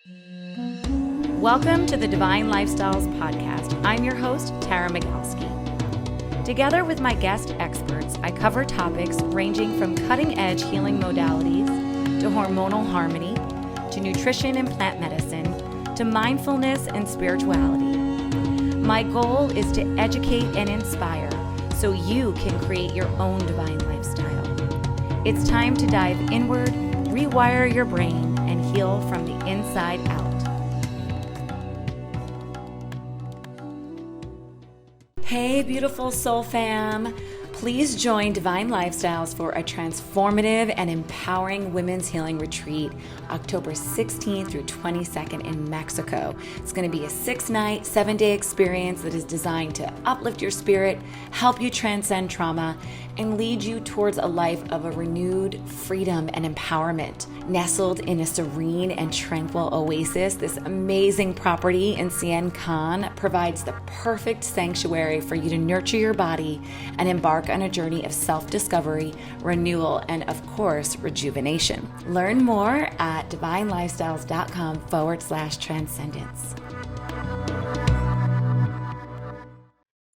Welcome to the Divine Lifestyles Podcast. I'm your host, Tara Magalski. Together with my guest experts, I cover topics ranging from cutting-edge healing modalities to hormonal harmony, to nutrition and plant medicine, to mindfulness and spirituality. My goal is to educate and inspire so you can create your own divine lifestyle. It's time to dive inward, rewire your brain, and heal from the inside out. Hey, beautiful soul fam. Please join Divine Lifestyles for a transformative and empowering women's healing retreat, October 16th through 22nd in Mexico. It's going to be a 6-night, 7-day experience that is designed to uplift your spirit, help you transcend trauma, and lead you towards a life of a renewed freedom and empowerment. Nestled in a serene and tranquil oasis, this amazing property in Cien Can provides the perfect sanctuary for you to nurture your body and embark on a journey of self-discovery, renewal, and of course, rejuvenation. Learn more at divinelifestyles.com/transcendence.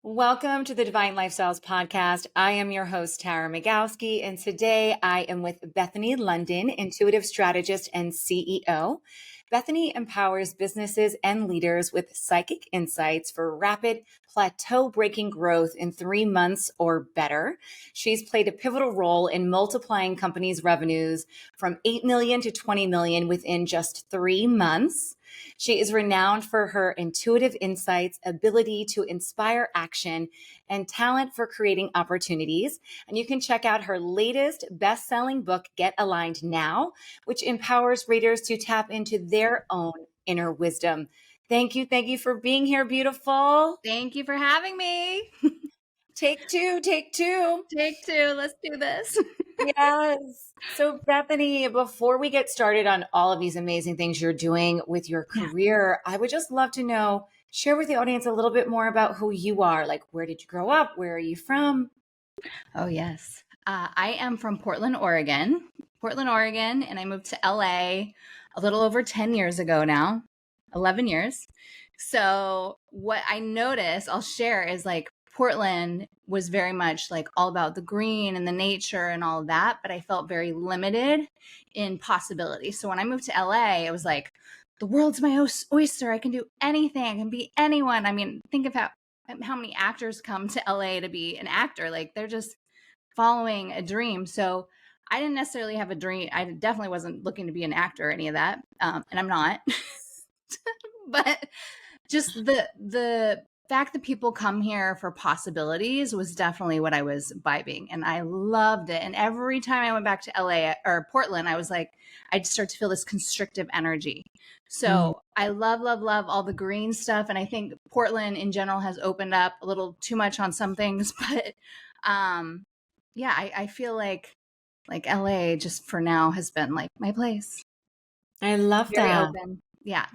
Welcome to the Divine Lifestyles Podcast. I am your host, Tara Magalski, and today I am with Bethany Lyndon, intuitive strategist and CEO. Bethany empowers businesses and leaders with psychic insights for rapid, plateau-breaking growth in 3 months or better. She's played a pivotal role in multiplying companies' revenues from 8 million to 20 million within just 3 months. She is renowned for her intuitive insights, ability to inspire action, and talent for creating opportunities. And you can check out her latest best-selling book, Get Aligned Now, which empowers readers to tap into their own inner wisdom. Thank you for being here, beautiful. Thank you for having me. Take two. Take two. Let's do this. Yes. So Bethany, before we get started on all of these amazing things you're doing with your career, I would just love to know, share with the audience a little bit more about who you are. Like, where did you grow up? Where are you from? Oh, yes. I am from Portland, Oregon, and I moved to LA a little over 10 years ago now, 11 years. So what I noticed, I'll share, is like Portland was very much like all about the green and the nature and all of that, but I felt very limited in possibility. So when I moved to LA, it was like, the world's my oyster. I can do anything. I can be anyone. I mean, think of how many actors come to LA to be an actor. Like, they're just following a dream. So I didn't necessarily have a dream. I definitely wasn't looking to be an actor or any of that. And I'm not. But just the fact that people come here for possibilities was definitely what I was vibing, and I loved it. And every time I went back to LA or Portland, I was like, I'd start to feel this constrictive energy. So I love all the green stuff. And I think Portland in general has opened up a little too much on some things, but yeah, I feel like LA just for now has been like my place. I love Very that. open. Yeah.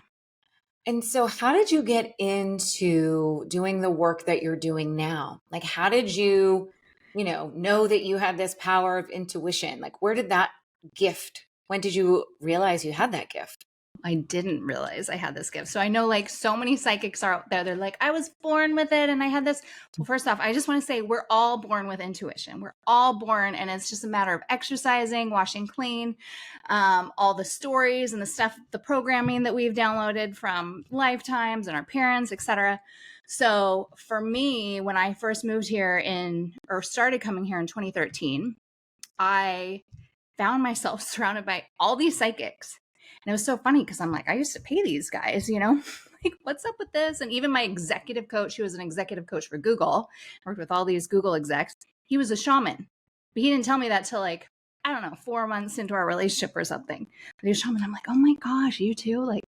And so how did you get into doing the work that you're doing now? Like, how did you, know that you had this power of intuition? Like, where did that gift, when did you realize you had that gift? I didn't realize I had this gift. So I know like so many psychics are out there. They're like, I was born with it and I had this. Well, first off, I just want to say we're all born with intuition. We're all born, and it's just a matter of exercising, washing clean, all the stories and the stuff, the programming that we've downloaded from lifetimes and our parents, etc. So for me, when I first moved here or started coming here in 2013, I found myself surrounded by all these psychics. And it was so funny because I'm like, I used to pay these guys, like, what's up with this? And even my executive coach, who was an executive coach for Google, worked with all these Google execs. He was a shaman, but he didn't tell me that till like, I don't know, 4 months into our relationship or something. But he was a shaman. I'm like, oh my gosh, you too? Like,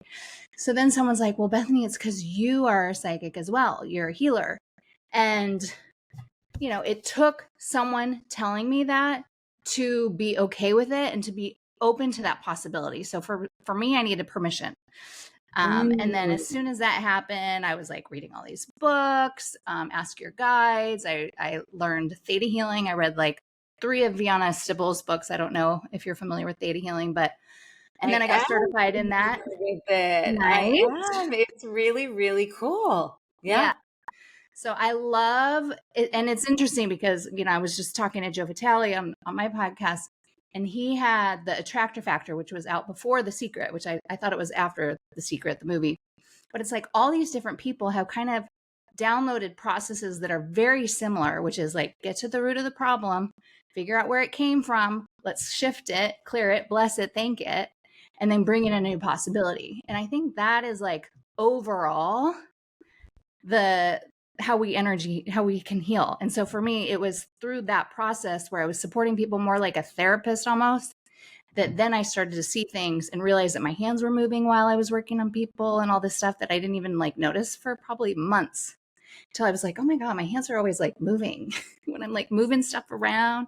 so then someone's like, well, Bethany, it's because you are a psychic as well. You're a healer. And, it took someone telling me that to be okay with it and to be open to that possibility. So for me, I needed permission. And then as soon as that happened, I was like reading all these books, Ask Your Guides. I learned theta healing. I read like 3 of Vianna Stibble's books. I don't know if you're familiar with theta healing, but And then I I got am certified in that. familiar with it. I Nice. am. It's really, really cool. Yeah. Yeah. So I love it. And it's interesting because, I was just talking to Joe Vitale on my podcast, and he had the Attractor Factor, which was out before The Secret, which I thought it was after The Secret, the movie. But it's like all these different people have kind of downloaded processes that are very similar, which is like get to the root of the problem, figure out where it came from, let's shift it, clear it, bless it, thank it, and then bring in a new possibility. And I think that is like overall the how we can heal. And so for me, it was through that process where I was supporting people more like a therapist almost, that then I started to see things and realize that my hands were moving while I was working on people and all this stuff that I didn't even like notice for probably months, until I was like, oh my God, my hands are always like moving when I'm like moving stuff around,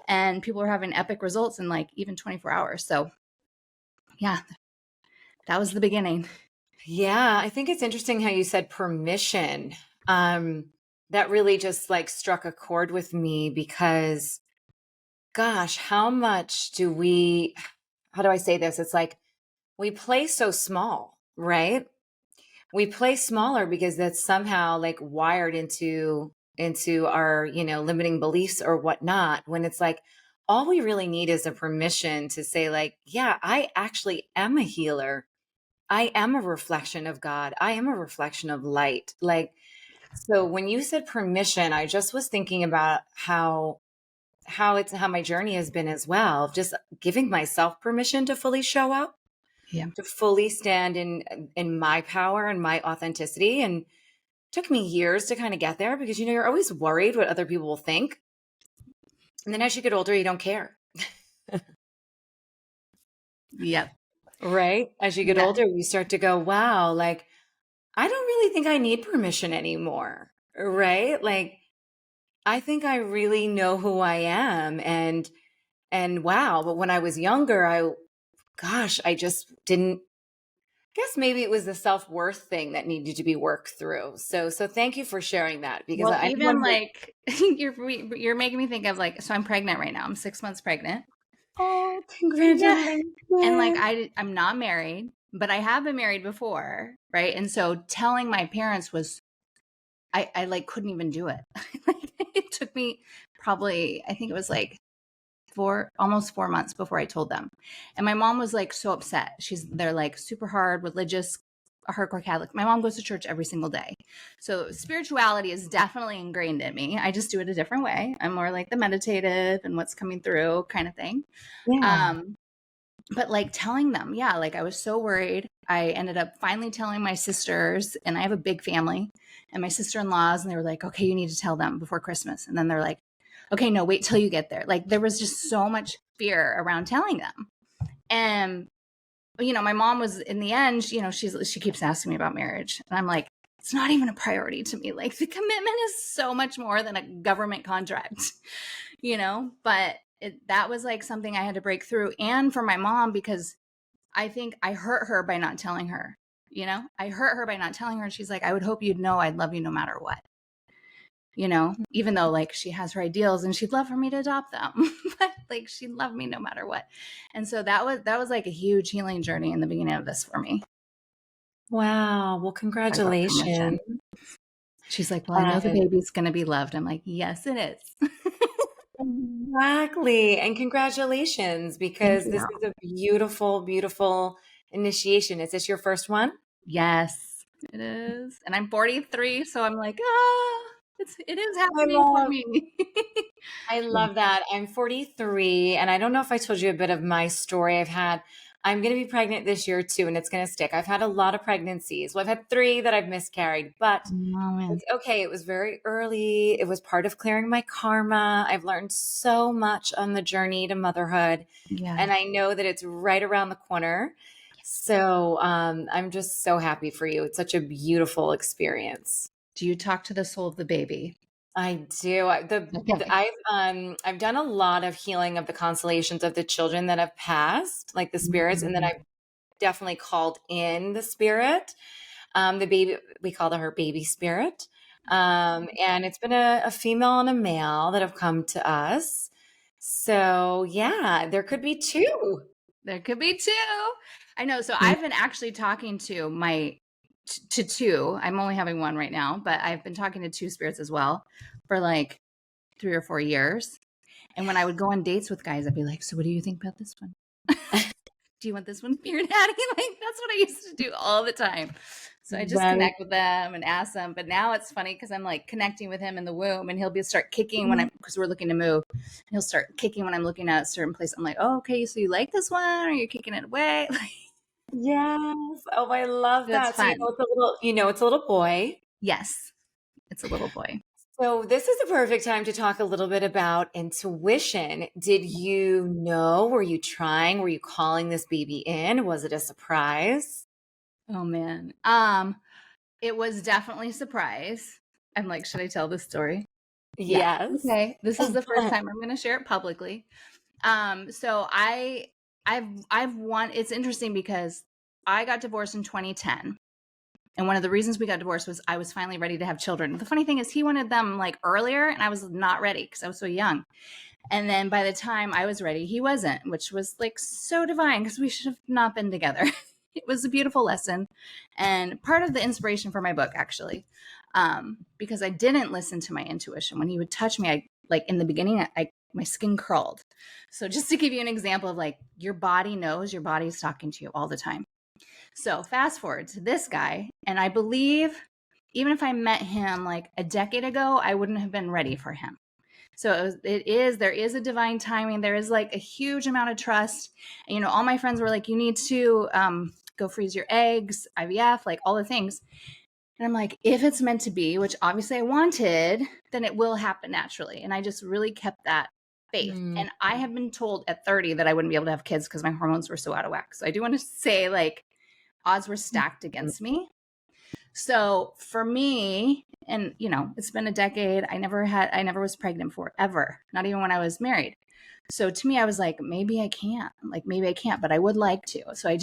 and people are having epic results in like even 24 hours. So yeah, that was the beginning. Yeah. I think it's interesting how you said permission. That really just like struck a chord with me because, gosh, how much how do I say this? It's like we play so small, right? We play smaller because that's somehow like wired into our, limiting beliefs or whatnot, when it's like all we really need is a permission to say like, yeah, I actually am a healer. I am a reflection of God. I am a reflection of light. Like, so when you said permission, I just was thinking about how my journey has been as well, just giving myself permission to fully show up, Yeah. to fully stand in my power and my authenticity. And took me years to kind of get there because you're always worried what other people will think. And then as you get older, you don't care. Yep. Right? As you get Yeah. older, you start to go, wow, like I don't really think I need permission anymore. Right? Like I think I really know who I am, and wow, but when I was younger, I just didn't guess. Maybe it was the self-worth thing that needed to be worked through. So thank you for sharing that, because Well, I even like you're making me think of like, so I'm pregnant right now. I'm 6 months pregnant. Oh, Yeah. congratulations. And like I'm not married, but I have been married before, right? And so telling my parents was, I like couldn't even do it. Like it took me probably, I think it was like almost 4 months before I told them. And my mom was like so upset. They're like super hard, religious, a hardcore Catholic. My mom goes to church every single day. So spirituality is definitely ingrained in me. I just do it a different way. I'm more like the meditative and what's coming through kind of thing. Yeah. But like telling them, yeah, like I was so worried. I ended up finally telling my sisters, and I have a big family, and my sister-in-laws, and they were like, okay, you need to tell them before Christmas. And then they're like, okay, no, wait till you get there. Like there was just so much fear around telling them. And, my mom was, in the end, she keeps asking me about marriage. And I'm like, it's not even a priority to me. Like the commitment is so much more than a government contract, but that was like something I had to break through. And for my mom, because I think I hurt her by not telling her, I hurt her by not telling her. And she's like, I would hope you'd know I'd love you no matter what, even though like she has her ideals and she'd love for me to adopt them, but like she'd love me no matter what. And so that was like a huge healing journey in the beginning of this for me. Wow. Well, Talk about congratulations. permission. She's like, well, I know the Uh, baby's going to be loved. I'm like, yes, it is. exactly. And congratulations, Thank because you. this is a beautiful, beautiful initiation. Is this your first one? Yes, it is. And I'm 43, so I'm like, it is I happening for love, me. I Yeah. love that. I'm 43, and I don't know if I told you a bit of my story. I'm going to be pregnant this year too, and it's going to stick. I've had a lot of pregnancies. Well, I've had 3 that I've miscarried, but Oh, man. it's okay. It was very early. It was part of clearing my karma. I've learned so much on the journey to motherhood, Yeah. and I know that it's right around the corner. So I'm just so happy for you. It's such a beautiful experience. Do you talk to the soul of the baby? I do. Okay. I've done a lot of healing of the constellations of the children that have passed, like the spirits, and then Mhm. I've definitely called in the spirit. The baby, we call her baby spirit. And it's been a female and a male that have come to us. So yeah, there could be 2. There could be two. I know. So I've been actually talking to two. I'm only having one right now, but I've been talking to two spirits as well for like 3 or 4 years. And when I would go on dates with guys, I'd be like, so what do you think about this one? Do you want this one to be your daddy? Like, that's what I used to do all the time. So I just That connect with them and ask them. But now it's funny because I'm like connecting with him in the womb, and he'll start kicking when because we're looking to move. And he'll start kicking when I'm looking at a certain place. I'm like, oh, okay, so you like this one, or you're kicking it away? yes. Oh, I love That's that. So fun. it's a little boy. Yes, it's a little boy. So this is the perfect time to talk a little bit about intuition. Did you know? Were you trying? Were you calling this baby in? Was it a surprise? Oh man. It was definitely a surprise. I'm like, should I tell this story? Yeah. Yes. Okay. This is the first time I'm going to share it publicly. So I've won. It's interesting because I got divorced in 2010. And one of the reasons we got divorced was I was finally ready to have children. The funny thing is he wanted them like earlier and I was not ready because I was so young. And then by the time I was ready, he wasn't, which was like so divine because we should have not been together. It was a beautiful lesson and part of the inspiration for my book, actually, because I didn't listen to my intuition. When he would touch me, I like in the beginning, my skin curled. So just to give you an example of like your body knows your body's talking to you all the time. So fast forward to this guy, and I believe even if I met him like a decade ago, I wouldn't have been ready for him. So there is a divine timing. There is like a huge amount of trust. And, you know, all my friends were like, you need to go freeze your eggs, IVF, like all the things. And I'm like, if it's meant to be, which obviously I wanted, then it will happen naturally. And I just really kept that faith. And I have been told at 30 that I wouldn't be able to have kids because my hormones were so out of whack. So I do want to say like odds were stacked against me. So for me, and you know, it's been a decade. I never was pregnant for ever, not even when I was married. So to me, I was like, maybe I can't, but I would like to. So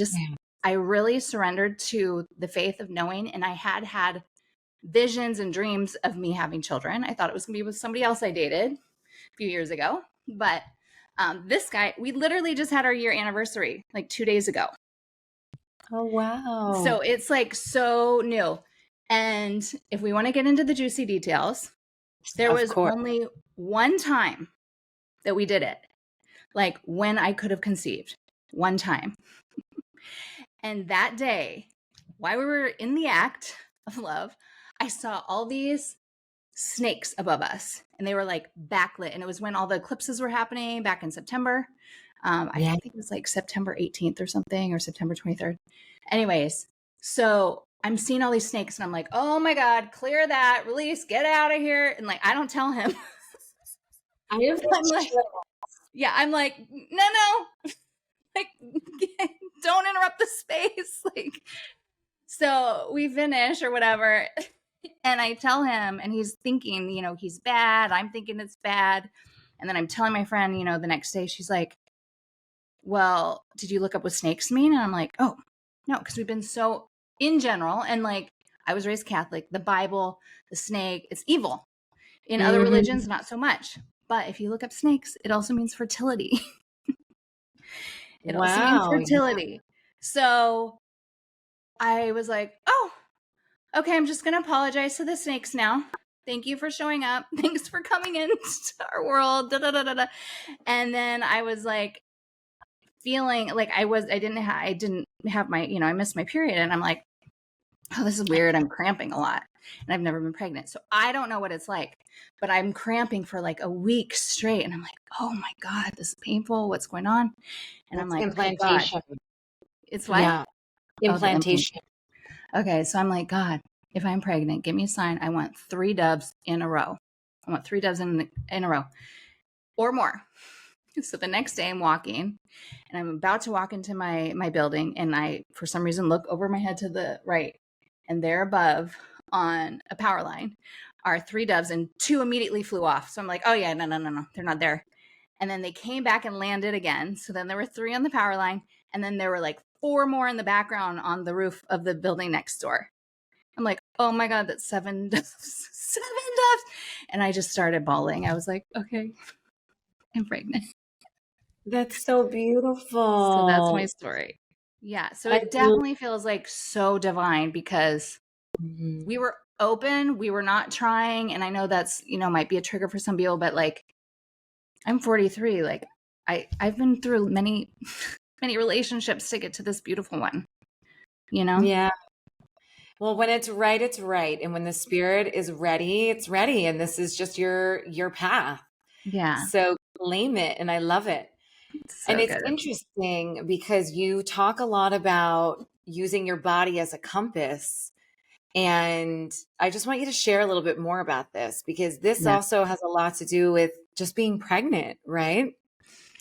I really surrendered to the faith of knowing. And I had visions and dreams of me having children. I thought it was gonna be with somebody else I dated a few years ago. But this guy, we literally just had our year anniversary like 2 days ago. Oh, wow. So it's like so new. And if we want to get into the juicy details, there was only one time that we did it, like when I could have conceived, one time. And that day, while we were in the act of love, I saw all these snakes above us and they were like backlit. And it was when all the eclipses were happening back in September. I think it was like September 18th or something, or September 23rd. Anyways, so I'm seeing all these snakes and I'm like, oh my God, clear that, release, get out of here. And like, I don't tell him. I'm like, no, like, don't interrupt the space. Like, so we finish or whatever. And I tell him, and he's thinking, you know, he's bad. I'm thinking it's bad. And then I'm telling my friend, you know, the next day, she's like, well, did you look up what snakes mean? And I'm like, oh, no, because we've been so in general. And like, I was raised Catholic, the Bible, the snake, it's evil. In other religions, not so much. But if you look up snakes, it also means fertility. It also means fertility. Yeah. So I was like, oh, okay, I'm just going to apologize to the snakes now. Thank you for showing up. Thanks for coming into our world. Da, da, da, da, da. And then I was like, feeling like I didn't have my, you know, I missed my period. And I'm like, oh, this is weird. I'm cramping a lot and I've never been pregnant. So I don't know what it's like, but I'm cramping for like a week straight. And I'm like, oh my God, this is painful. What's going on? And I'm like, implantation. Okay, it's what? Yeah. Implantation. Okay. So I'm like, God, if I'm pregnant, give me a sign. I want 3 doves in a row. I want 3 doves in a row or more. So the next day I'm walking and I'm about to walk into my building and I, for some reason, look over my head to the right and there above on a power line are 3 doves and 2 immediately flew off. So I'm like, oh yeah, no, they're not there. And then they came back and landed again. So then there were 3 on the power line and then there were like 4 more in the background on the roof of the building next door. I'm like, oh my God, that's 7 doves, 7 doves. And I just started bawling. I was like, okay, I'm pregnant. That's so So that's my beautiful. story. Yeah. So I it love. definitely feels like so divine because Mhm. we were open, we were not trying. And I know that's, might be a trigger for some people, but like I'm 43. Like I've been through many, many relationships to get to this beautiful one, you know? Yeah. Well, when it's right, it's right. And when the spirit is ready, it's ready. And this is just your path. Yeah. So claim it. And I love it. And So it's good. interesting because you talk a lot about using your body as a compass. And I just want you to share a little bit more about this because this Yeah. also has a lot to do with just being pregnant, right?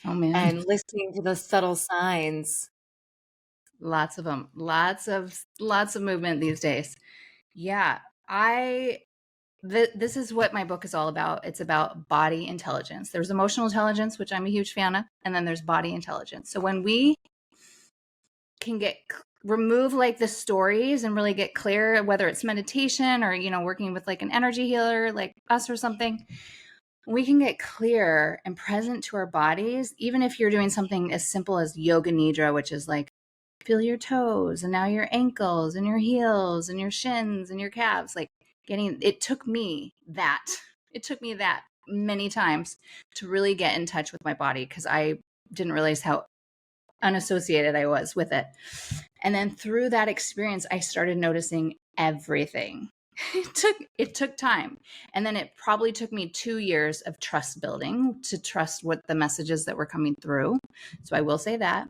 Oh man. And listening to the subtle signs. Lots of them. Lots of movement these days. Yeah. I this is what my book is all about. It's about body intelligence. There's emotional intelligence, which I'm a huge fan of, and then there's body intelligence. So when we can remove like the stories and really get clear, whether it's meditation or working with like an energy healer like us or something, we can get clear and present to our bodies. Even if you're doing something as simple as yoga nidra, which is like feel your toes and now your ankles and your heels and your shins and your calves, like it took me that many times to really get in touch with my body because I didn't realize how unassociated I was with it. And then through that experience, I started noticing everything. It took time. And then it probably took me 2 years of trust building to trust what the messages that were coming through. So I will say that.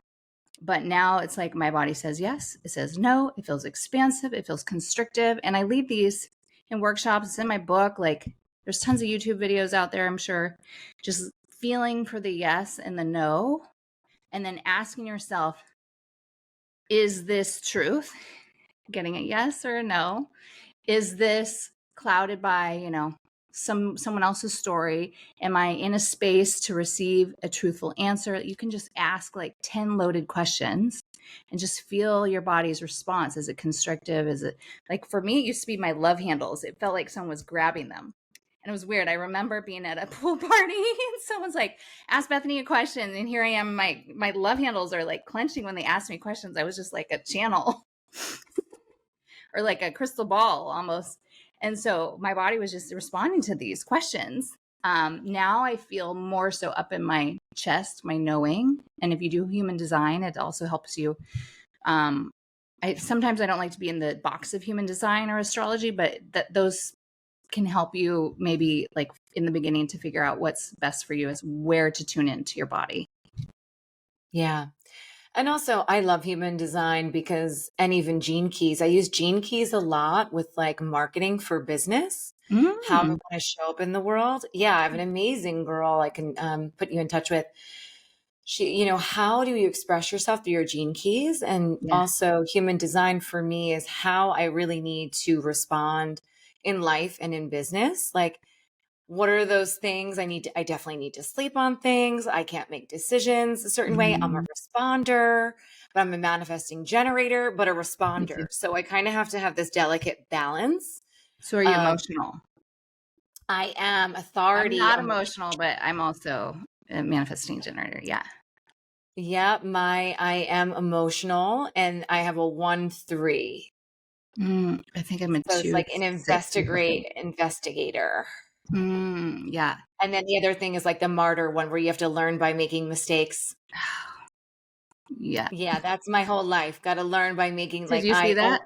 But now it's like my body says yes, it says no, it feels expansive, it feels constrictive. And I lead these in workshops, it's in my book. Like there's tons of YouTube videos out there, I'm sure. Just feeling for the yes and the no, and then asking yourself, is this truth? Getting a yes or a no. Is this clouded by, someone else's story? Am I in a space to receive a truthful answer? You can just ask like 10 loaded questions and just feel your body's response. Is it constrictive? Is it like, for me, it used to be my love handles. It felt like someone was grabbing them. And it was weird. I remember being at a pool party and someone's like, ask Bethany a question. And here I am, my love handles are like clenching when they ask me questions. I was just like a channel or like a crystal ball almost. And so my body was just responding to these questions. Now I feel more so up in my chest, my knowing. And if you do human design, it also helps you. Sometimes I don't like to be in the box of human design or astrology, but those can help you maybe like in the beginning to figure out what's best for you is where to tune into your body. Yeah. And also, I love human design because, and even gene keys. I use gene keys a lot with like marketing for business, how I Mm. want to show up in the world. Yeah, I have an amazing girl I can put you in touch with. How do you express yourself through your gene keys? And Yeah. also, human design for me is how I really need to respond in life and in business. Like, what are those things I definitely need to sleep on things. I can't make decisions a certain way. I'm a Mm. responder, but I'm a manifesting generator, but a Me too. responder. So I kind of have to have this delicate balance So are you of emotional? I am I'm authority. not emotional, but I'm also a manifesting generator. Yeah. Yeah, I am emotional and I have a 1-3. I think I'm a So it's like an 2-6 or something. investigator. Yeah. And then the other thing is like the martyr one where you have to learn by making mistakes. Yeah. Yeah, that's my whole life. Got to learn by making Did like you see that?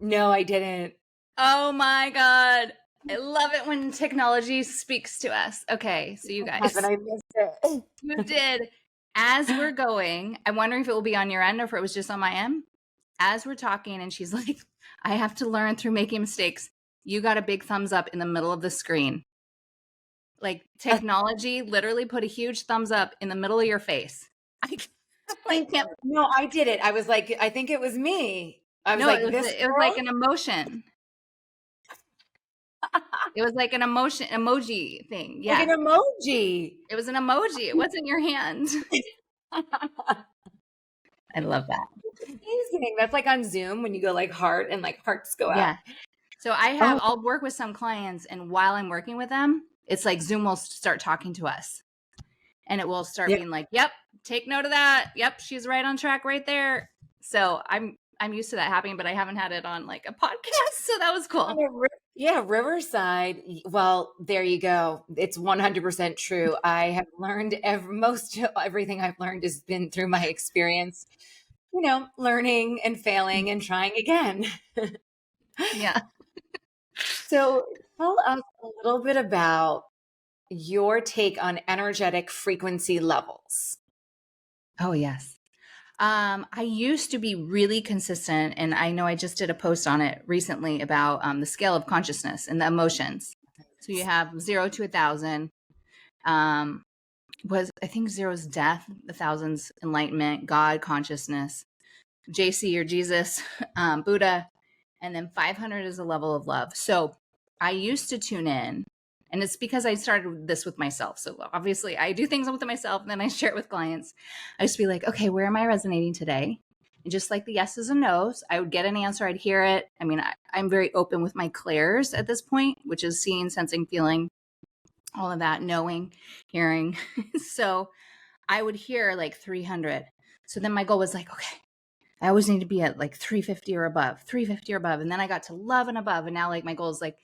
No, I didn't. Oh my God. I love it when technology speaks to us. Okay. So you Haven't guys, I missed it? you did. As we're going, I'm wondering if it will be on your end or if it was just on my end. As we're talking, and she's like, I have to learn through making mistakes. You got a big thumbs up in the middle of the screen. Like technology literally put a huge thumbs up in the middle of your face. I can't. No, I did it. I was like, I think it was me. I was No, like, this it was like girl. an emotion. It was like an emotion emoji thing. Like Yeah. an emoji. It was an emoji. It wasn't your hand. I love that. Amazing. That's like on Zoom when you go like heart and like hearts go out. Yeah. So Oh, I'll work with some clients, and while I'm working with them, it's like Zoom will start talking to us. and it will start Yeah. being like, yep, take note of that. Yep, she's right on track right there. So I'm used to that happening, but I haven't had it on like a podcast. So that was cool. Yeah, Riverside. Well, there you go. It's 100% true. I have learned most everything I've learned has been through my experience, learning and failing and trying again. Yeah. So tell us a little bit about your take on energetic frequency levels. Oh, yes. I used to be really consistent, and I know I just did a post on it recently about the scale of consciousness and the emotions. So you have 0 to 1,000. Was I think zero is death, 1,000's enlightenment, God, consciousness, JC or Jesus, Buddha, and then 500 is a level of love. So I used to tune in, and it's because I started this with myself. So obviously I do things with myself and then I share it with clients. I used to be like, okay, where am I resonating today? And just like the yeses and nos, I would get an answer, I'd hear it. I mean, I'm very open with my clairs at this point, which is seeing, sensing, feeling, all of that, knowing, hearing. So I would hear like 300. So then my goal was like, okay, I always need to be at like 350 or above, 350 or above. And then I got to love and above. And now like my goal is like,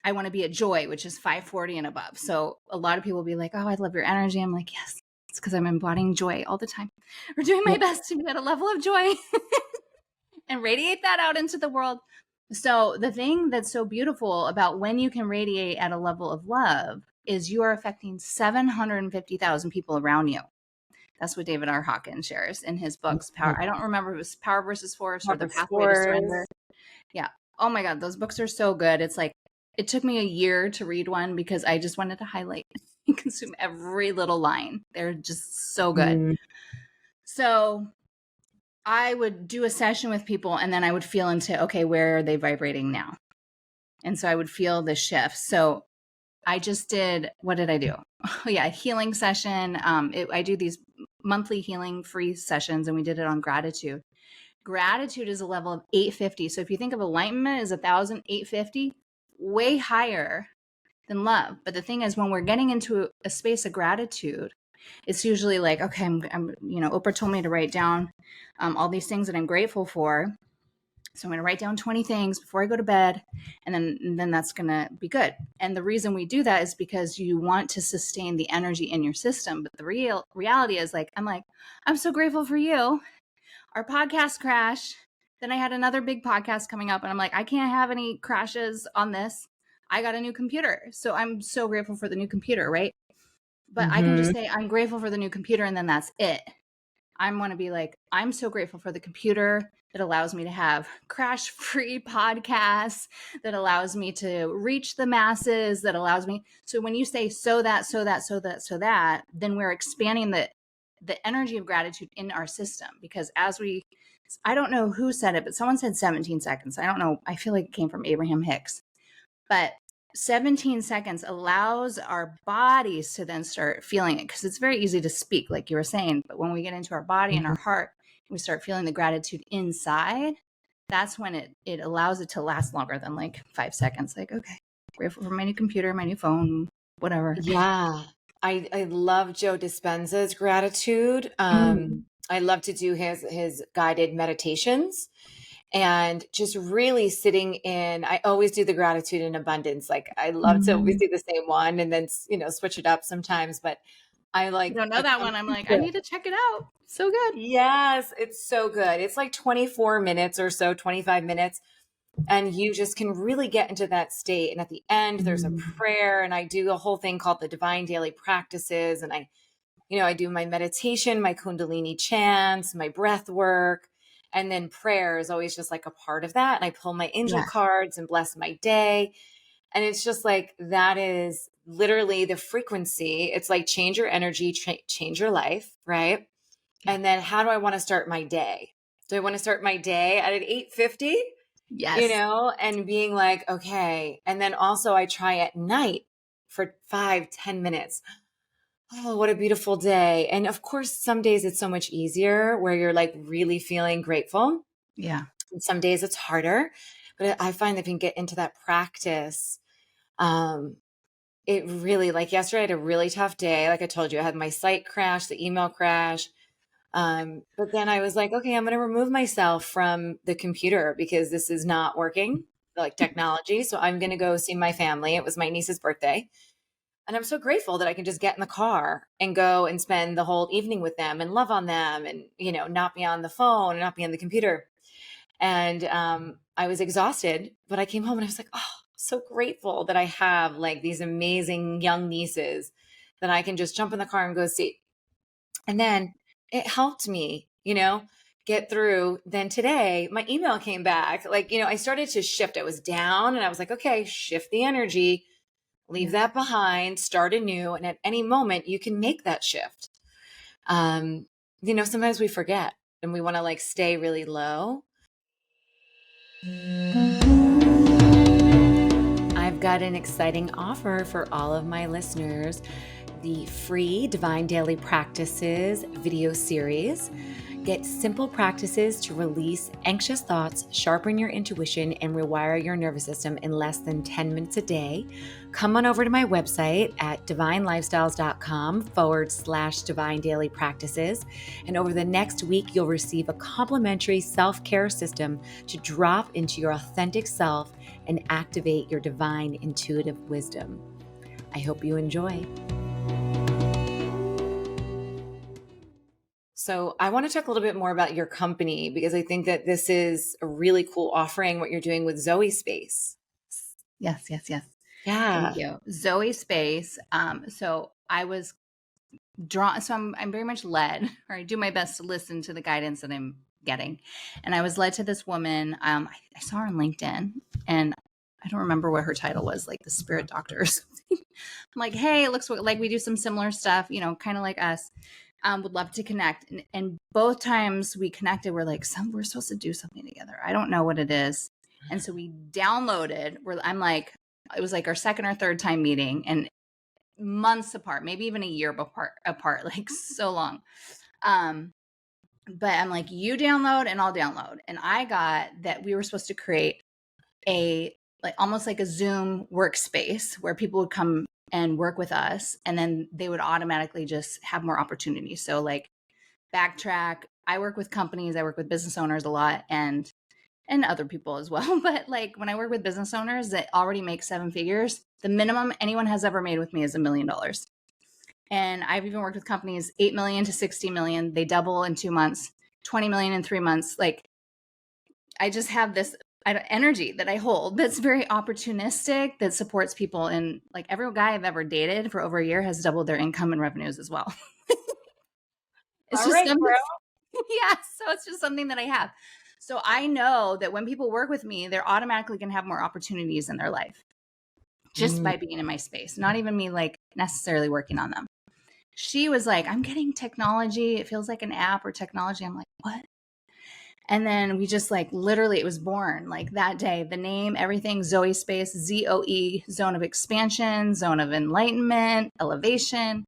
I want to be at joy, which is 540 and above. So a lot of people will be like, oh, I love your energy. I'm like, yes, it's because I'm embodying joy all the time, or doing my best to be at a level of joy and radiate that out into the world. So the thing that's so beautiful about when you can radiate at a level of love is you are affecting 750,000 people around you. That's what David R. Hawkins shares in his books. Power. I don't remember if it was Power versus Force or The Pathway to Surrender. Yeah. Oh my God, those books are so good. It's like, it took me a year to read one because I just wanted to highlight and consume every little line. They're just so good. So I would do a session with people and then I would feel into, okay, where are they vibrating now? And so I would feel the shift. So I just did, what did I do? Oh, yeah, a healing session. I do these monthly healing free sessions and we did it on gratitude. Gratitude is a level of 850. So if you think of enlightenment as 1,000, 850, way higher than love. But the thing is, when we're getting into a space of gratitude, it's usually like, okay, I'm Oprah told me to write down all these things that I'm grateful for. So I'm going to write down 20 things before I go to bed, and then that's going to be good. And the reason we do that is because you want to sustain the energy in your system. But the reality is I'm so grateful for you. Our podcast crashed. Then I had another big podcast coming up and I'm like, I can't have any crashes on this. I got a new computer. So I'm so grateful for the new computer, right? But I can just say I'm grateful for the new computer and then that's it. I want to be like, I'm so grateful for the computer that allows me to have crash-free podcasts, that allows me to reach the masses, that allows me. So when you say so that, then we're expanding the energy of gratitude in our system. Because I don't know who said it, but someone said 17 seconds. I don't know. I feel like it came from Abraham Hicks. But 17 seconds allows our bodies to then start feeling it, because it's very easy to speak, like you were saying. But when we get into our body and our heart, we start feeling the gratitude inside. That's when it allows it to last longer than like 5 seconds. Like, okay, grateful for my new computer, my new phone, whatever. Yeah. I love Joe Dispenza's gratitude. I love to do his guided meditations and just really sitting in. I always do the gratitude in abundance. Like I love to always do the same one and then, switch it up sometimes, but I I don't know that one. I'm like, I need to check it out. So good. Yes, it's so good. It's like 24 minutes or so, 25 minutes. And you just can really get into that state. And at the end, there's a prayer. And I do a whole thing called the Divine Daily Practices. And I do my meditation, my Kundalini chants, my breath work. And then prayer is always just like a part of that. And I pull my angel cards and bless my day. And it's just like, that is literally the frequency. It's like change your energy, change your life, right? And then how do I want to start my day? Do I want to start my day at an 8:50? Yes. And being like, okay. And then also I try at night for 5-10 minutes. Oh, what a beautiful day. And of course, some days it's so much easier where you're like really feeling grateful. Yeah. And some days it's harder. But I find that if you can get into that practice, it really, like yesterday, I had a really tough day. Like I told you, I had my site crash, the email crash. But then I was like, okay, I'm going to remove myself from the computer because this is not working, like technology. So I'm going to go see my family. It was my niece's birthday. And I'm so grateful that I can just get in the car and go and spend the whole evening with them and love on them and, not be on the phone and not be on the computer. And I was exhausted, but I came home and I was like, oh, so grateful that I have like these amazing young nieces that I can just jump in the car and go see. And then it helped me, get through. Then today, my email came back. Like, I started to shift. I was down and I was like, okay, shift the energy, leave Yeah. that behind, start anew. And at any moment, you can make that shift. Sometimes we forget and we want to like stay really low. I've got an exciting offer for all of my listeners. The free Divine Daily Practices video series. Get simple practices to release anxious thoughts, sharpen your intuition, and rewire your nervous system in less than 10 minutes a day. Come on over to my website at divinelifestyles.com/divine daily practices. And over the next week, you'll receive a complimentary self-care system to drop into your authentic self and activate your divine intuitive wisdom. I hope you enjoy. So I want to talk a little bit more about your company because I think that this is a really cool offering, what you're doing with Zoe Space. Yes. Yeah. Thank you. Zoe Space. So I was drawn, so I'm very much led, or I do my best to listen to the guidance that I'm getting. And I was led to this woman. I saw her on LinkedIn and I don't remember what her title was, like the spirit doctor or something. I'm like, hey, it looks like we do some similar stuff, kind of like us. Would love to connect. And both times we connected, we're like, we're supposed to do something together. I don't know what it is. And so we downloaded, I'm like, it was like our second or third time meeting and months apart, maybe even a year apart, like so long. But I'm like, you download and I'll download. And I got that we were supposed to create almost like a Zoom workspace where people would come and work with us and then they would automatically just have more opportunities. So like backtrack, I work with companies, I work with business owners a lot and other people as well. But like when I work with business owners that already make 7 figures, the minimum anyone has ever made with me is $1 million. And I've even worked with companies 8 million to 60 million. They double in 2 months, 20 million in 3 months. Like I just have this energy that I hold that's very opportunistic, that supports people. And like every guy I've ever dated for over a year has doubled their income and revenues as well. It's All just right, something. bro. Yeah. So it's just something that I have. So I know that when people work with me, they're automatically going to have more opportunities in their life just by being in my space, not even me like necessarily working on them. She was like, I'm getting technology. It feels like an app or technology. I'm like, what? And then we just like literally, it was born like that day, the name, everything, Zoe Space, ZOE, zone of expansion, zone of enlightenment, elevation.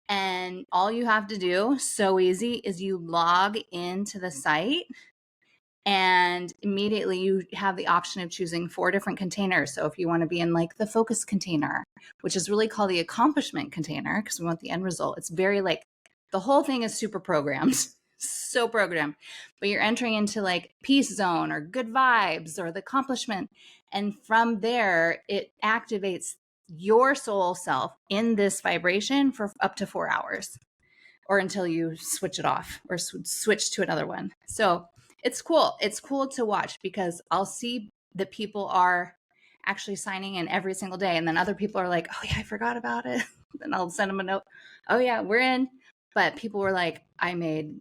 And all you have to do, so easy, is you log into the site and immediately you have the option of choosing 4 different containers. So if you want to be in like the focus container, which is really called the accomplishment container, because we want the end result. It's very like the whole thing is super programmed, so programmed, but you're entering into like peace zone or good vibes or the accomplishment. And from there, it activates your soul self in this vibration for up to 4 hours or until you switch it off or switch to another one. So it's cool. It's cool to watch because I'll see that people are actually signing in every single day. And then other people are like, oh yeah, I forgot about it. Then I'll send them a note. Oh yeah, we're in. But people were like, I made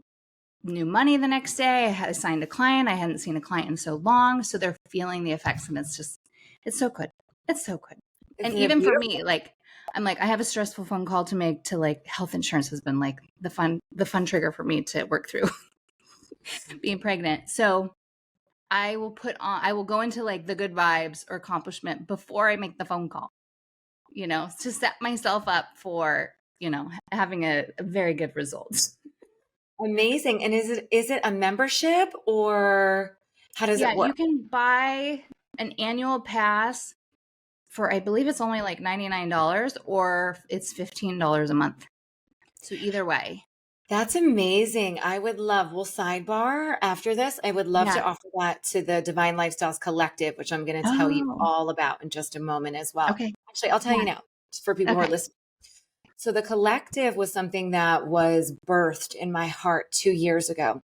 new money the next day. I signed a client. I hadn't seen a client in so long. So they're feeling the effects. And it's so good. It's so good. And even for me, like, I'm like, I have a stressful phone call to make to like health insurance has been like the fun trigger for me to work through being pregnant. So I will go into like the good vibes or accomplishment before I make the phone call, to set myself up for, having a very good result. Amazing. And is it a membership or how does it work? You can buy an annual pass for, I believe it's only like $99 or it's $15 a month. So either way. That's amazing. I would love, we'll sidebar after this. I would love to Yeah. offer that to the Divine Lifestyles Collective, which I'm going to tell you Oh, all about in just a moment as well. okay. Actually, I'll tell you Yeah. now, just for people who are Okay. listening. So the collective was something that was birthed in my heart 2 years ago.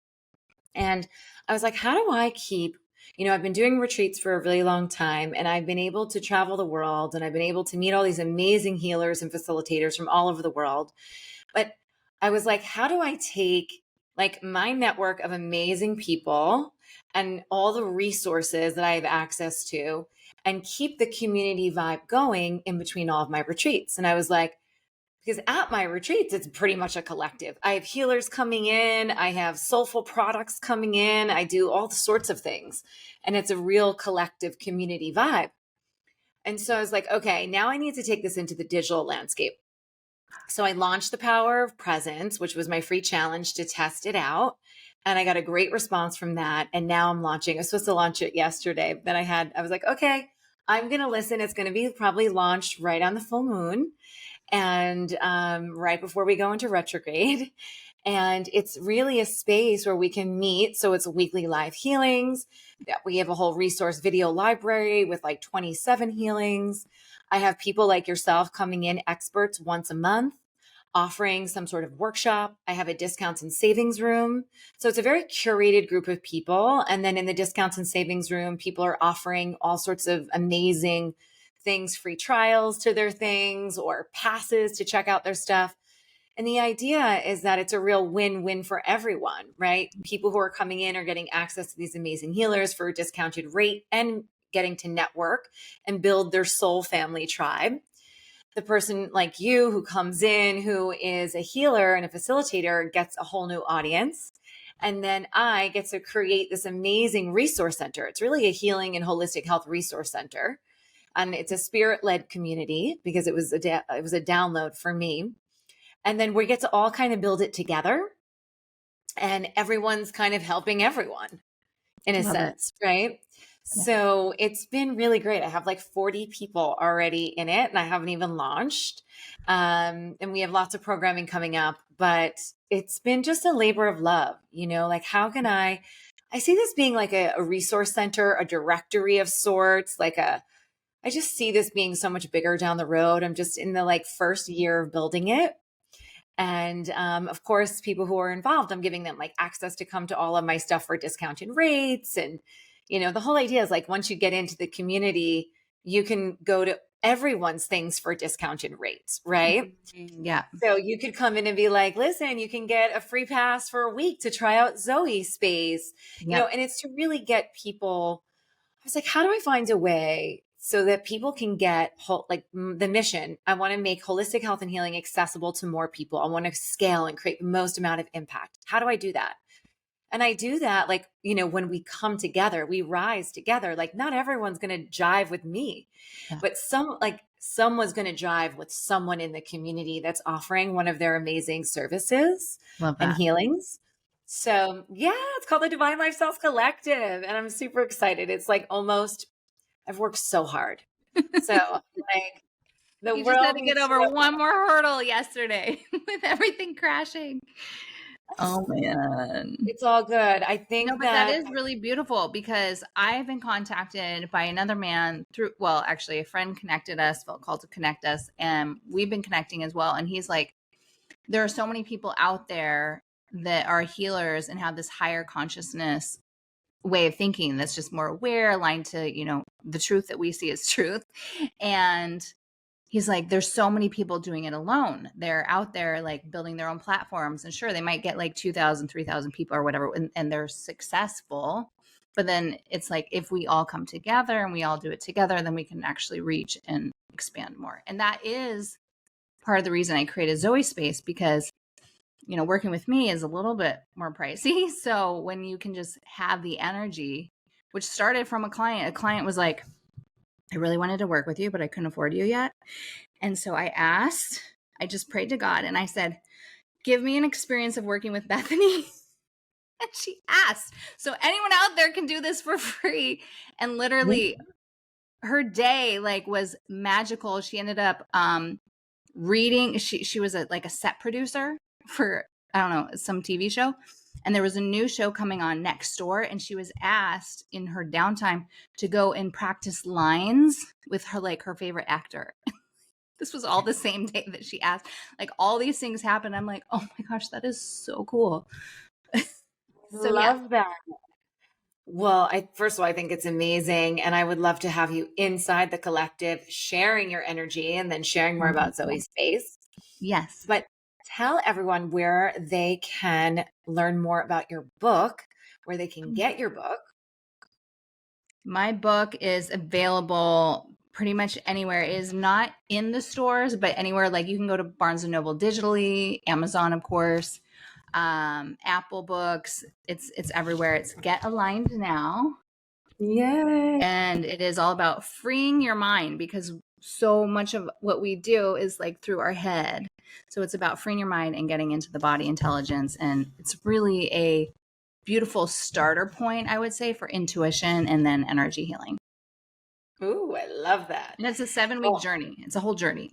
And I was like, how do I keep, I've been doing retreats for a really long time and I've been able to travel the world and I've been able to meet all these amazing healers and facilitators from all over the world. But I was like, how do I take like my network of amazing people and all the resources that I have access to and keep the community vibe going in between all of my retreats? And I was like, because at my retreats, it's pretty much a collective. I have healers coming in, I have soulful products coming in, I do all sorts of things. And it's a real collective community vibe. And so I was like, okay, now I need to take this into the digital landscape. So I launched the Power of Presence, which was my free challenge to test it out. And I got a great response from that. And now I'm launching. I was supposed to launch it yesterday. But then I was like, okay, I'm going to listen. It's going to be probably launched right on the full moon and right before we go into retrograde. And it's really a space where we can meet. So it's weekly live healings. We have a whole resource video library with like 27 healings. I have people like yourself coming in, experts once a month, offering some sort of workshop. I have a discounts and savings room. So it's a very curated group of people. And then in the discounts and savings room, people are offering all sorts of amazing things, free trials to their things or passes to check out their stuff. And the idea is that it's a real win-win for everyone, right? People who are coming in are getting access to these amazing healers for a discounted rate and getting to network and build their soul family tribe. The person like you who comes in, who is a healer and a facilitator, gets a whole new audience. And then I get to create this amazing resource center. It's really a healing and holistic health resource center. And it's a spirit-led community because it was a download for me. And then we get to all kind of build it together and everyone's kind of helping everyone in a Love it. sense, right? Yeah. So it's been really great. I have like 40 people already in it and I haven't even launched. And we have lots of programming coming up, but it's been just a labor of love, like how can I see this being like a resource center, a directory of sorts, I just see this being so much bigger down the road. I'm just in the like first year of building it. And of course, people who are involved, I'm giving them like access to come to all of my stuff for discounted rates. And, the whole idea is like once you get into the community, you can go to everyone's things for discounted rates, right? Yeah. So you could come in and be like, listen, you can get a free pass for a week to try out Zoe space, Yep. and it's to really get people. I was like, how do I find a way so that people can get the mission? I want to make holistic health and healing accessible to more people. I want to scale and create the most amount of impact. How do I do that? And I do that when we come together, we rise together. Like not everyone's going to jive with me, Yeah. but someone's going to jive with someone in the community that's offering one of their amazing services Love and that. healings. So yeah, it's called the Divine Lifestyles Collective. And I'm super excited. It's like I've worked so hard. So like the You just had world to get needs to over know. one more hurdle yesterday with everything crashing. Oh man. It's all good. I No, think but that that, is really beautiful because I've been contacted by another man actually a friend connected us, felt called to connect us, and we've been connecting as well. And he's like, there are so many people out there that are healers and have this higher consciousness way of thinking that's just more aware, aligned to, the truth that we see as truth. And he's like, there's so many people doing it alone. They're out there like building their own platforms. And sure, they might get like 2,000, 3,000 people or whatever, and they're successful. But then it's like, if we all come together and we all do it together, then we can actually reach and expand more. And that is part of the reason I created Zoe Space, because working with me is a little bit more pricey. So when you can just have the energy, which started from a client was like, I really wanted to work with you, but I couldn't afford you yet. And so I just prayed to God and I said, give me an experience of working with Bethany. And she asked. So anyone out there can do this for free. And literally her day like was magical. She ended up reading. She was like a set producer for, I don't know, some TV show, and there was a new show coming on next door, and she was asked in her downtime to go and practice lines with her, like her favorite actor. This was all the same day that she asked. Like all these things happened. I'm like, oh my gosh, that is so cool. So yeah. Love that. Well, first of all, I think it's amazing. And I would love to have you inside the collective sharing your energy and then sharing more about Wonderful. Zoe's space. Yes. But tell everyone where they can learn more about your book, where they can get your book. My book is available pretty much anywhere. It is not in the stores, but anywhere. Like you can go to Barnes and Noble digitally, Amazon, of course, Apple Books. It's everywhere. It's Get Aligned Now. Yay. And it is all about freeing your mind, because so much of what we do is like through our head. So it's about freeing your mind and getting into the body intelligence. And it's really a beautiful starter point, I would say, for intuition and then energy healing. Ooh, I love that. And it's a 7-week journey. It's a whole journey.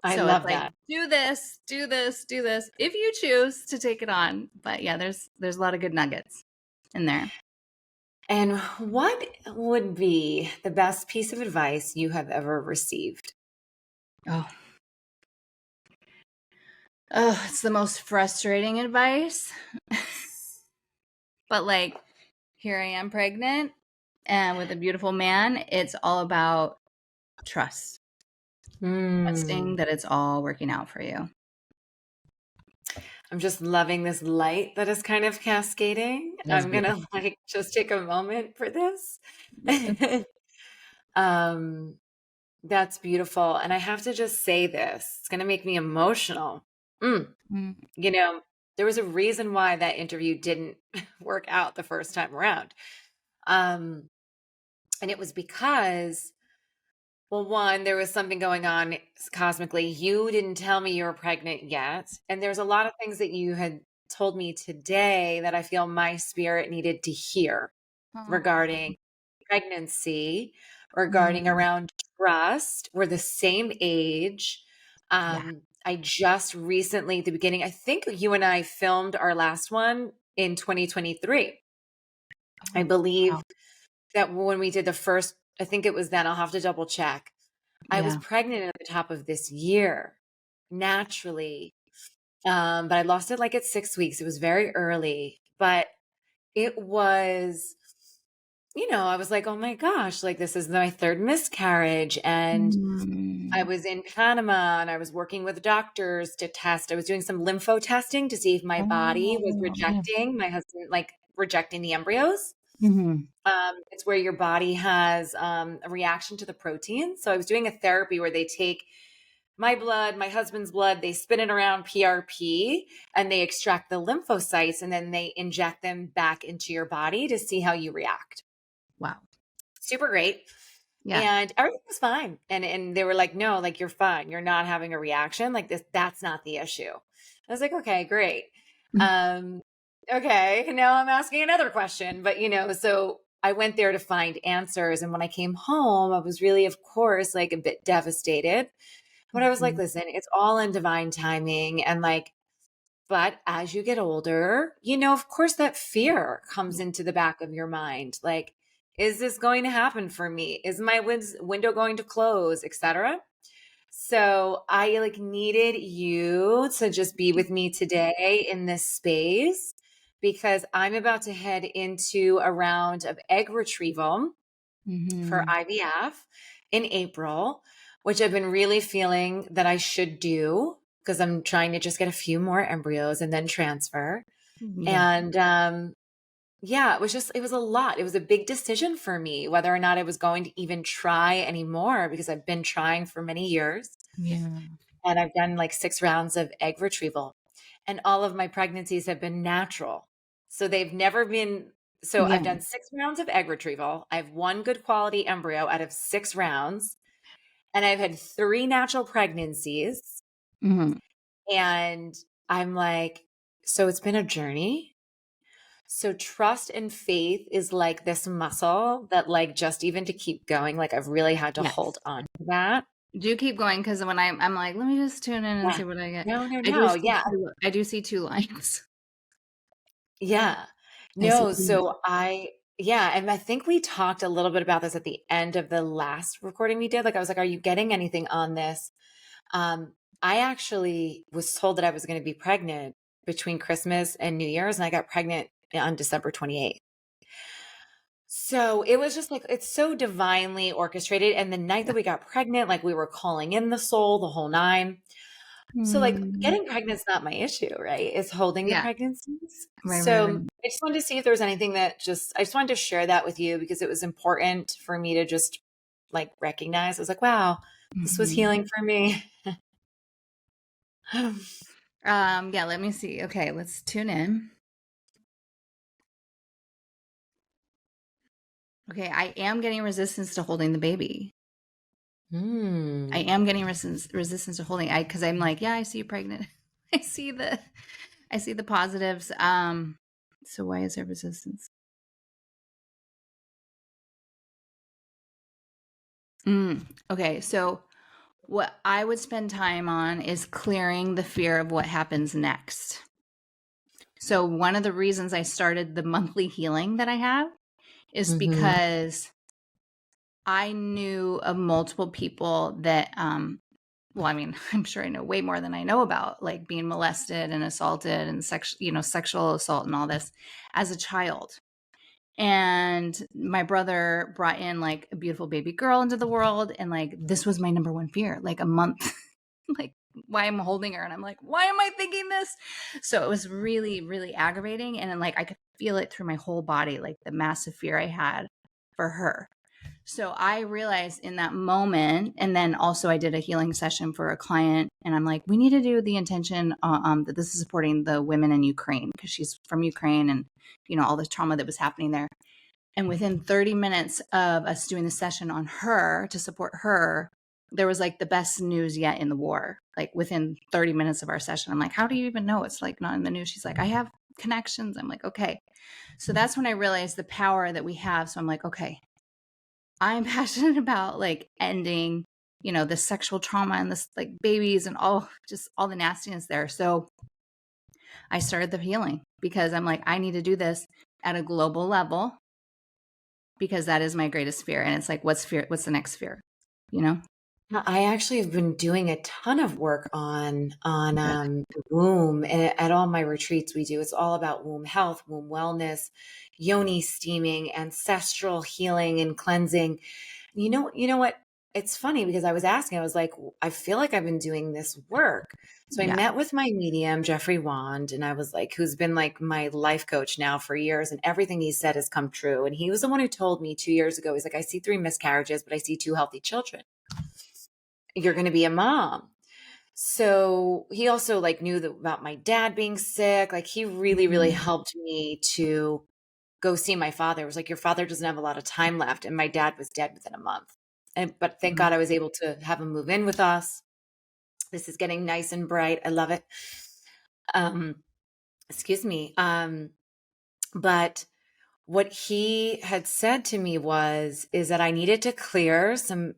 I So it's love like, that. do this, do this, do this, if you choose to take it on. But yeah, there's a lot of good nuggets in there. And what would be the best piece of advice you have ever received? Oh, it's the most frustrating advice. But like, here I am pregnant and with a beautiful man. It's all about trust. Trusting that it's all working out for you. I'm just loving this light that is kind of cascading. That's I'm gonna beautiful. like just take a moment for this. That's beautiful. And I have to just say this. It's gonna make me emotional. Mm. You know, there was a reason why that interview didn't work out the first time around. And it was because, well, one, there was something going on cosmically. You didn't tell me you were pregnant yet. And there's a lot of things that you had told me today that I feel my spirit needed to hear regarding pregnancy, regarding Mm. around trust. We're the same age. Yeah. I just recently, at the beginning, I think you and I filmed our last one in 2023. I believe Wow. that when we did the first, I think it was then, I'll have to double check. I was Yeah. pregnant at the top of this year, naturally. But I lost it like at 6 weeks. It was very early, but it was, I was like, oh my gosh, like this is my third miscarriage. And I Mm. was in Panama and I was working with doctors to test. I was doing some lympho testing to see if my body was Oh, yeah. rejecting my husband, like rejecting the embryos. Mm-hmm. It's where your body has a reaction to the protein. So I was doing a therapy where they take my blood, my husband's blood, they spin it around PRP and they extract the lymphocytes and then they inject them back into your body to see how you react. Wow. Super great. Yeah. And everything was fine. And they were like, no, like you're fine. You're not having a reaction. Like that's not the issue. I was like, okay, great. Um, okay, now I'm asking another question. But so I went there to find answers. And when I came home, I was really, of course, like a bit devastated. But I was like, Mhm. listen, it's all in divine timing. And like, but as you get older, of course, that fear comes Yeah. into the back of your mind. Like, is this going to happen for me? Is my window going to close, etc.? So I like needed you to just be with me today in this space because I'm about to head into a round of egg retrieval for Mm-hmm. IVF in April, which I've been really feeling that I should do because I'm trying to just get a few more embryos and then transfer. Yeah. And yeah, it was a lot. It was a big decision for me whether or not I was going to even try anymore because I've been trying for many years. Yeah. And I've done like 6 rounds of egg retrieval. And all of my pregnancies have been natural. So they've never been. So I've Yeah. done 6 rounds of egg retrieval. I have one good quality embryo out of 6 rounds. And I've had 3 natural pregnancies. Mm-hmm. And I'm like, so it's been a journey. So trust and faith is like this muscle that like just even to keep going, like I've really had to Yes. hold on to that. Do keep going, because when I'm like, let me just tune in and Yeah. see what I get. No, no, I do no. see Yeah. I do see two lines. Yeah. I see No, two lines. yeah, and I think we talked a little bit about this at the end of the last recording we did. Like I was like, are you getting anything on this? Um, I actually was told that I was going to be pregnant between Christmas and New Year's, and I got pregnant on December 28th. So it was just like, it's so divinely orchestrated. And the night Yeah. that we got pregnant, like we were calling in the soul the whole nine. So like Mm. getting pregnant is not my issue, right? It's holding the Yeah. pregnancies. Right, right, So right. I just wanted to see if there was anything that I just wanted to share that with you because it was important for me to just like recognize. I was like, wow, this was Mhm. healing for me. Yeah, let me see. Okay, let's tune in. Okay, I am getting resistance to holding the baby. I Hmm. am getting resistance to holding. Because I'm like, yeah, I see you pregnant. I see the positives. So why is there resistance? Okay, so what I would spend time on is clearing the fear of what happens next. So one of the reasons I started the monthly healing that I have is Mm-hmm. because I knew of multiple people that well, I mean, I'm sure I know way more than I know about, like being molested and assaulted and sexual assault and all this as a child. And my brother brought in like a beautiful baby girl into the world, and like this was my number one fear, like a month like why I'm holding her, and I'm like, why am I thinking this? So it was really, really aggravating, and then like I could feel it through my whole body, like the massive fear I had for her. So I realized in that moment, and then also I did a healing session for a client, and I'm like, we need to do the intention that this is supporting the women in Ukraine because she's from Ukraine, and all the trauma that was happening there. And within 30 minutes of us doing the session on her to support her, there was like the best news yet in the war. Like within 30 minutes of our session, I'm like, how do you even know it's like not in the news? She's like, I have connections. I'm like, okay. So that's when I realized the power that we have. So I'm like, okay, I'm passionate about like ending, the sexual trauma and this like babies and just all the nastiness there. So I started the healing because I'm like, I need to do this at a global level because that is my greatest fear. And it's like, what's fear? What's the next fear? You know? I actually have been doing a ton of work on Good. the womb, and at all my retreats we do. It's all about womb health, womb wellness, yoni steaming, ancestral healing and cleansing. You know what? It's funny because I was asking, I was like, I feel like I've been doing this work. So I Yeah. met with my medium, Jeffrey Wand, and I was like, who's been like my life coach now for years, and everything he said has come true. And he was the one who told me 2 years ago, he's like, I see 3 miscarriages, but I see 2 healthy children. You're going to be a mom. So he also like knew about my dad being sick. Like he really, really Mhm. helped me to go see my father. It was like, your father doesn't have a lot of time left. And my dad was dead within a month. But thank Mhm. God I was able to have him move in with us. This is getting nice and bright. I love it. Um, excuse me. But what he had said to me is that I needed to clear some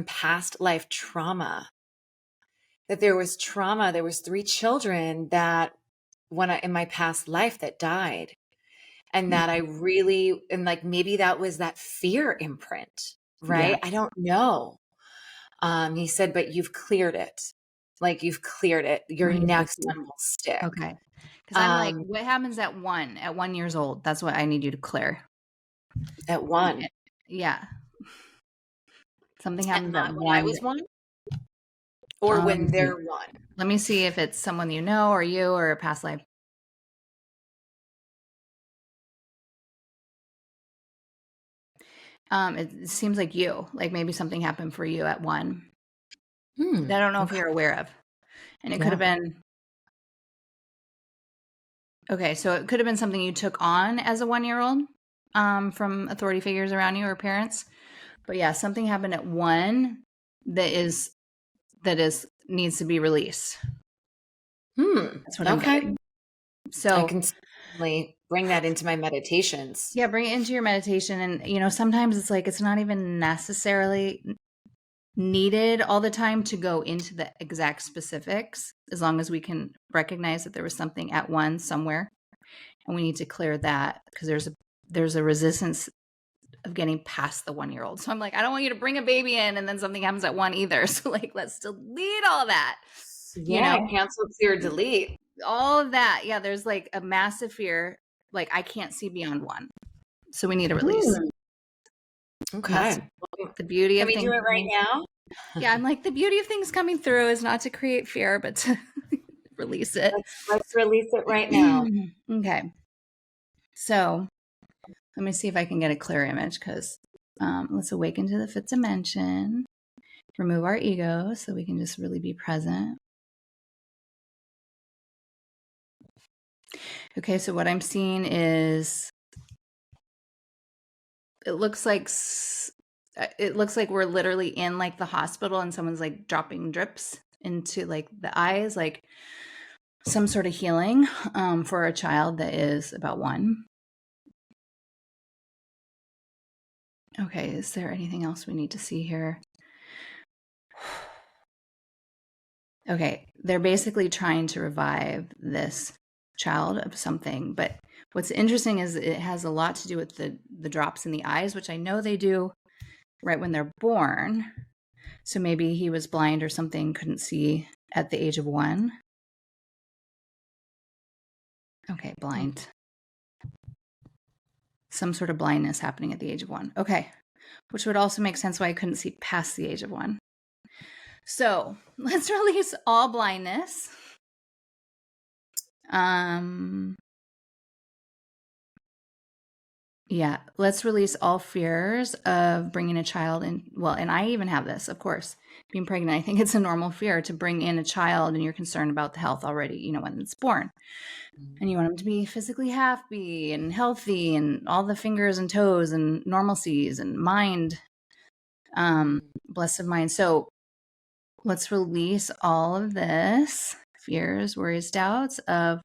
past life trauma, that there was trauma. There was 3 children that in my past life that died, and that I really, and like maybe that was that fear imprint, Yeah. right? I don't know. He said, but you've cleared it. Like you've cleared it. Your Okay. Thank next you. one will stick. Okay. Because I'm like, Um, what happens at 1 years old? That's what I need you to clear. at one, Yeah. Something at happens at when I one. was one, or Let me when see. they're one. Let me see if it's someone you know or you or a past life. It seems like you, like maybe something happened for you at one that I don't know if Okay. you're aware of. And it could have Yeah. been, okay, so it could have been something you took on as a 1 year old from authority figures around you or parents. But yeah, something happened at one that is needs to be released. That's what I'm Okay. getting. I So can certainly bring that into my meditations. Yeah, bring it into your meditation. And, sometimes it's like it's not even necessarily needed all the time to go into the exact specifics, as long as we can recognize that there was something at one somewhere, and we need to clear that, because there's a resistance of getting past the 1-year-old. So I'm like, I don't want you to bring a baby in and then something happens at one either. So like, let's delete all that. Yeah, cancel, clear, delete. All of that. Yeah, there's like a massive fear. Like, I can't see beyond one. So we need a release. Okay. That's the beauty Can of we things. do it right now? Yeah, I'm like, the beauty of things coming through is not to create fear, but to release it. Let's release it right now. Okay. So let me see if I can get a clear image, because let's awaken to the fifth dimension, remove our ego so we can just really be present. Okay, so what I'm seeing is it looks like we're literally in like the hospital, and someone's like dropping drips into like the eyes, like some sort of healing for a child that is about 1. Okay, is there anything else we need to see here? Okay, they're basically trying to revive this child of something, but what's interesting is it has a lot to do with the drops in the eyes, which I know they do right when they're born. So maybe he was blind or something, couldn't see at the age of 1. Okay, blind. Some sort of blindness happening at the age of 1. Okay, which would also make sense why I couldn't see past the age of 1. So let's release all blindness. Yeah, let's release all fears of bringing a child in. Well, and I even have this, of course, being pregnant. I think it's a normal fear to bring in a child, and you're concerned about the health already, when it's born. And you want them to be physically happy and healthy, and all the fingers and toes and normalcies and mind, blessed mind. So let's release all of this fears, worries, doubts of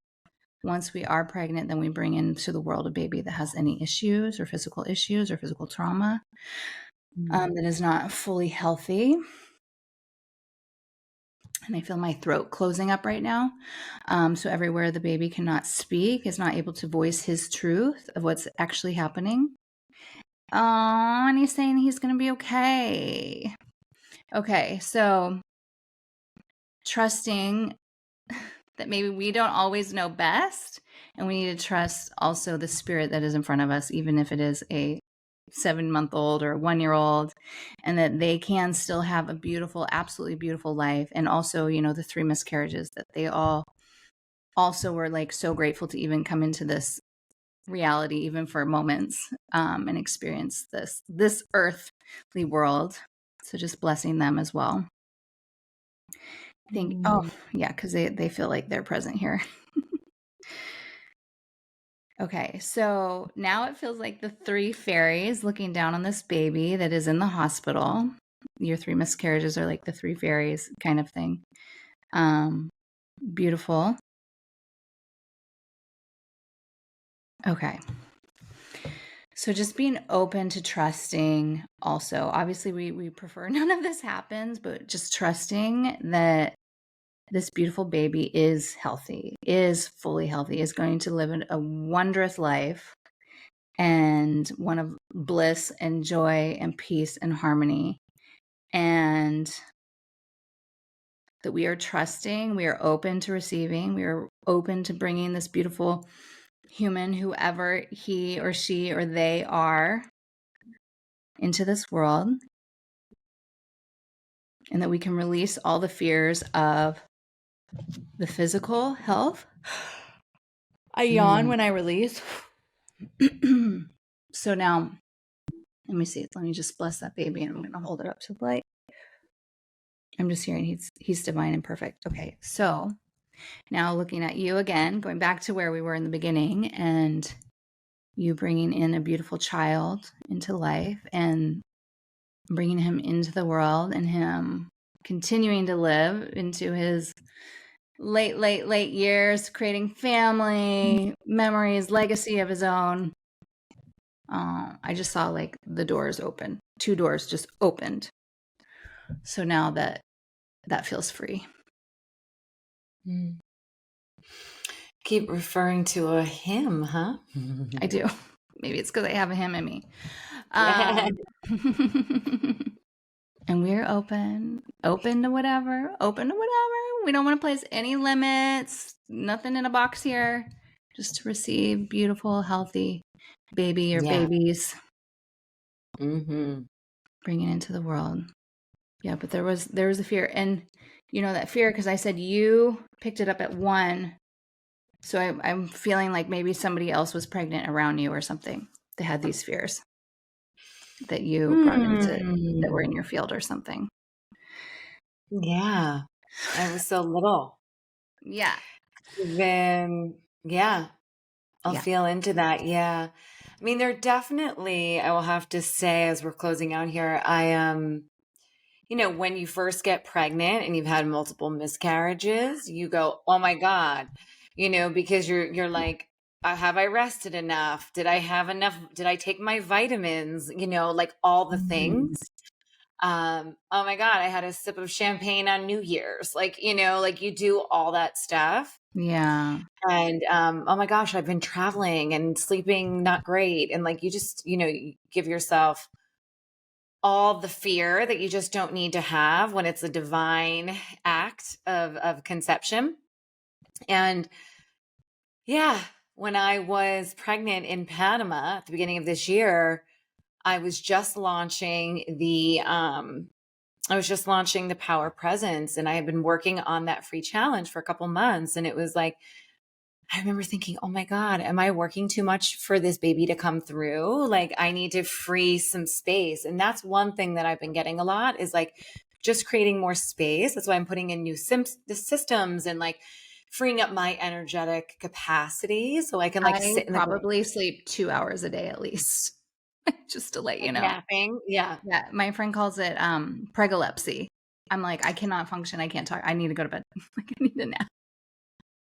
once we are pregnant, then we bring into the world a baby that has any issues or physical trauma that is not fully healthy. And I feel my throat closing up right now. So everywhere the baby cannot speak, is not able to voice his truth of what's actually happening. Oh, and he's saying he's going to be okay. Okay, so trusting that maybe we don't always know best, and we need to trust also the spirit that is in front of us, even if it is a 7-month-old or a 1-year-old, and that they can still have a beautiful, absolutely beautiful life. And also, the 3 miscarriages, that they all also were like so grateful to even come into this reality, even for moments, and experience this earthly world. So just blessing them as well. Oh yeah, because they feel like they're present here. Okay, so now it feels like the 3 fairies looking down on this baby that is in the hospital. Your 3 miscarriages are like the 3 fairies kind of thing. Beautiful. Okay. So just being open to trusting also. Obviously, we prefer none of this happens, but just trusting that this beautiful baby is healthy, is fully healthy, is going to live a wondrous life, and one of bliss and joy and peace and harmony. And that we are trusting, we are open to receiving, we are open to bringing this beautiful human, whoever he or she or they are, into this world. And that we can release all the fears of the physical health. I yawn when I release. So now, let me see. Let me just bless that baby, and I'm going to hold it up to the light. I'm just hearing he's divine and perfect. Okay, so now looking at you again, going back to where we were in the beginning, and you bringing in a beautiful child into life and bringing him into the world, and him continuing to live into his late years, creating family, memories, legacy of his own. I just saw like the doors open. 2 doors just opened. So now that feels free. Keep referring to a him, huh? I do. Maybe it's because I have a him in me. And we're open to whatever, We don't want to place any limits, nothing in a box here, just to receive beautiful, healthy baby or babies. Bring it into the world. Yeah, but there was a fear. And you know that fear, because I said you picked it up at 1. So I'm feeling like maybe somebody else was pregnant around you or something that had these fears that you brought into, that were in your field or something. Yeah. I was so little. Yeah. Then, I'll feel into that. Yeah. I mean, there definitely, I will have to say, as we're closing out here, when you first get pregnant and you've had multiple miscarriages, you go, oh my God, because you're like, have I rested enough? Did I have enough? Did I take my vitamins? Like all the things. Oh my God, I had a sip of champagne on New Year's. Like, like you do all that stuff. Yeah. And oh my gosh, I've been traveling and sleeping not great. And like you just, you give yourself all the fear that you just don't need to have when it's a divine act of conception. And yeah, when I was pregnant in Panama at the beginning of this year, I was just launching the Power Presence, and I had been working on that free challenge for a couple months. And it was like, I remember thinking, oh my God, am I working too much for this baby to come through? Like, I need to free some space. And that's one thing that I've been getting a lot is like just creating more space. That's why I'm putting in new systems and like freeing up my energetic capacity so I can like sit in the probably sleep 2 hours a day at least. Just to let you know. Napping. Yeah. Yeah. My friend calls it pregalepsy. I'm like, I cannot function. I can't talk. I need to go to bed. Like, I need a nap.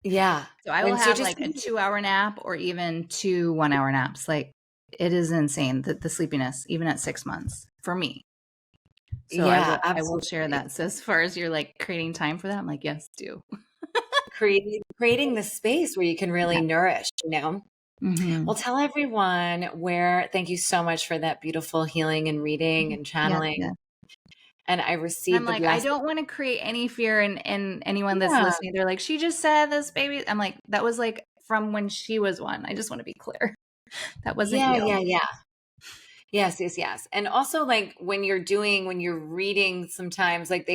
Yeah. So I will have like a 2-hour nap or even 2 1-hour naps. Like, it is insane the sleepiness, even at 6 months for me. So yeah, I will share that. So as far as you're like creating time for that, I'm like, yes, do. creating the space where you can really nourish, Well, tell everyone thank you so much for that beautiful healing and reading and channeling. Yeah. And I received I'm like, I don't want to create any fear in anyone that's listening. They're like, she just said this baby. I'm like, that was like from when she was 1. I just want to be clear. That wasn't you. Yeah. Yes. And also like when you're reading, sometimes like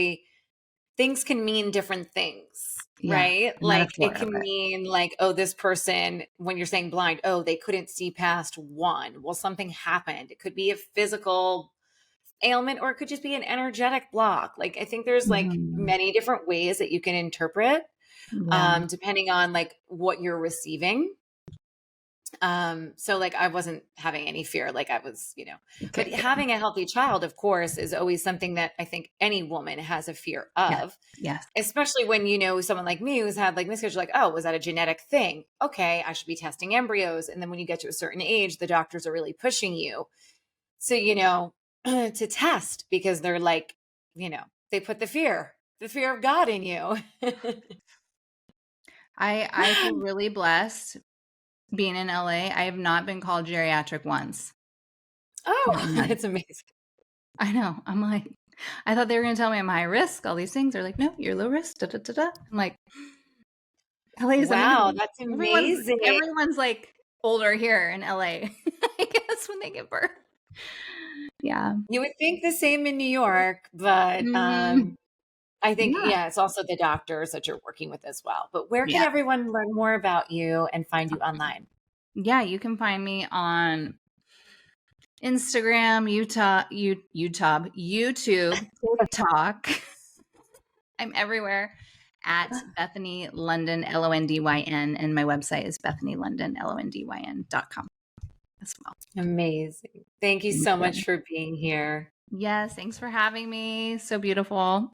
things can mean different things, right? Like it can mean like, oh, this person, when you're saying blind, oh, they couldn't see past 1. Well, something happened. It could be a physical ailment, or it could just be an energetic block. Like, I think there's like many different ways that you can interpret, depending on like what you're receiving. So like I wasn't having any fear, like I was, but having a healthy child, of course, is always something that I think any woman has a fear of. Yes. Especially when, someone like me who's had like miscarriage, like, oh, was that a genetic thing? Okay, I should be testing embryos. And then when you get to a certain age, the doctors are really pushing you. So, to test, because they're like, they put the fear of God in you. I feel really blessed being in LA. I have not been called geriatric once. Oh, that's amazing. I know. I'm like, I thought they were going to tell me I'm high risk. All these things. They're like, no, you're low risk. Da, da, da, da. I'm like, LA is amazing. Wow, that's amazing. Everyone's like older here in LA, I guess, when they give birth. Yeah. You would think the same in New York, but I think, it's also the doctors that you're working with as well. But where can everyone learn more about you and find you online? Yeah, you can find me on Instagram, YouTube, TikTok. I'm everywhere at Bethany Lyndon, Londyn, and my website is bethanylondon.com as well. Amazing. Thank you so much for being here. Yes, thanks for having me. So beautiful.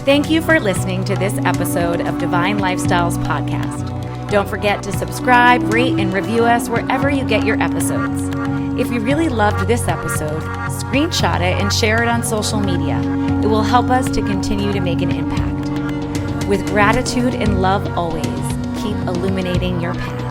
Thank you for listening to this episode of Divine Lifestyles Podcast. Don't forget to subscribe, rate, and review us wherever you get your episodes. If you really loved this episode, screenshot it and share it on social media. It will help us to continue to make an impact. With gratitude and love always, keep illuminating your path.